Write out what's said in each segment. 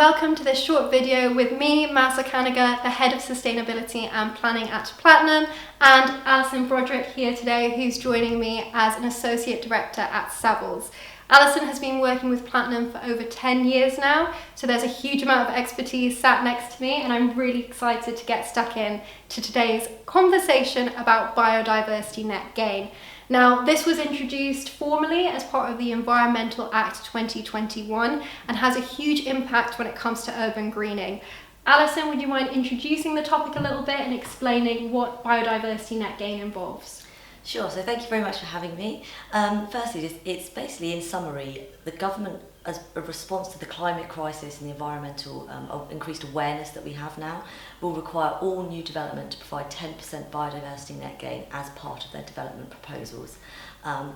welcome to this short video with me, Mahsa Khaneghah, the Head of Sustainability and Planning at Platinum, and Alison Broderick here today, who's joining me as an Associate Director at Savills. Alison has been working with Platinum for over 10 years now, so there's a huge amount of expertise sat next to me, and I'm really excited to get stuck in to today's conversation about biodiversity net gain. Now, this was introduced formally as part of the Environmental Act 2021 and has a huge impact when it comes to urban greening. Alison, would you mind introducing the topic a little bit and explaining what biodiversity net gain involves? Sure, so thank you very much for having me. Firstly, it's basically, in summary, the government, as a response to the climate crisis and the environmental increased awareness that we have now, will require all new development to provide 10% biodiversity net gain as part of their development proposals.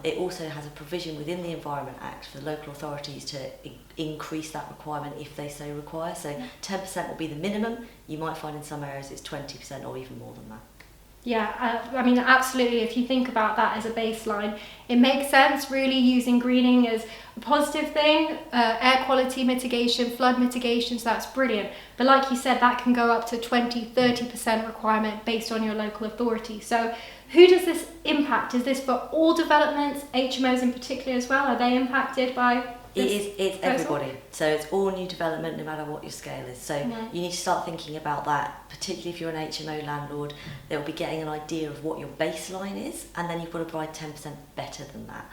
It also has a provision within the Environment Act for the local authorities to increase that requirement if they so require. So 10% will be the minimum. You might find in some areas it's 20% or even more than that. Yeah, I mean, absolutely. If you think about that as a baseline, it makes sense really using greening as a positive thing, air quality mitigation, flood mitigation, so that's brilliant. But like you said, that can go up to 20-30% requirement based on your local authority. So who does this impact? Is this for all developments, HMOs in particular as well? Are they impacted by It's everybody. So it's all new development, no matter what your scale is. So you need to start thinking about that, particularly if you're an HMO landlord. They'll be getting an idea of what your baseline is, and then you've got to provide 10% better than that.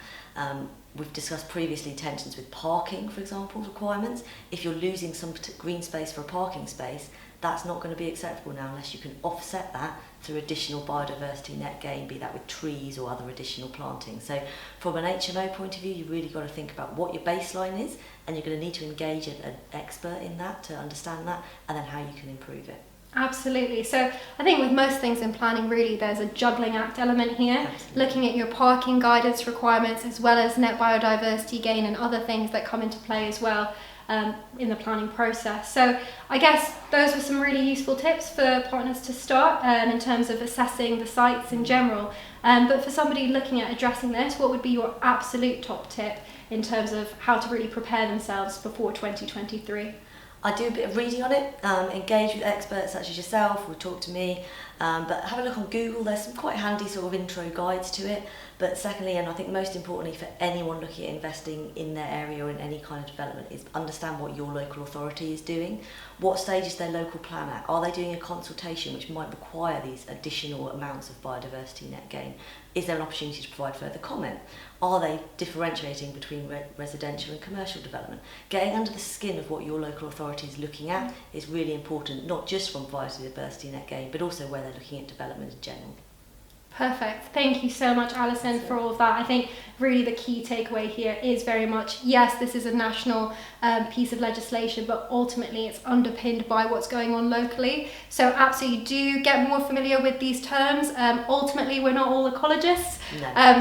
We've discussed previously tensions with parking, for example, requirements. If you're losing some green space for a parking space, that's not going to be acceptable now unless you can offset that through additional biodiversity net gain, be that with trees or other additional planting. So from an HMO point of view, you've really got to think about what your baseline is, and you're going to need to engage an expert in that to understand that, and then how you can improve it. Absolutely. So I think with most things in planning, really, there's a juggling act element here. Absolutely. Looking at your parking guidance requirements as well as net biodiversity gain and other things that come into play as well in the planning process. So I guess those were some really useful tips for partners to start in terms of assessing the sites in general. But for somebody looking at addressing this, what would be your absolute top tip in terms of how to really prepare themselves before 2023? I do a bit of reading on it, engage with experts such as yourself, or talk to me, but have a look on Google. There's some quite handy sort of intro guides to it. But secondly, and I think most importantly for anyone looking at investing in their area or in any kind of development, is understand what your local authority is doing. What stage is their local plan at? Are they doing a consultation which might require these additional amounts of biodiversity net gain? Is there an opportunity to provide further comment? Are they differentiating between residential and commercial development? Getting under the skin of what your local authority is looking at is really important, not just from biodiversity net gain, but also where they're looking at development in general. Perfect. Thank you so much, Alison, for all of that. I think really the key takeaway here is very much, yes, this is a national piece of legislation, but ultimately it's underpinned by what's going on locally. So absolutely do get more familiar with these terms. Ultimately, we're not all ecologists,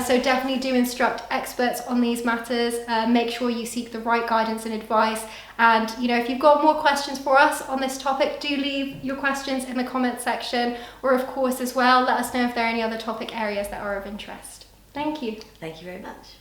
so definitely do instruct experts on these matters. Make sure you seek the right guidance and advice. And if you've got more questions for us on this topic, do leave your questions in the comment section, or of course as well, let us know if there are any other topic areas that are of interest. Thank you. Thank you very much.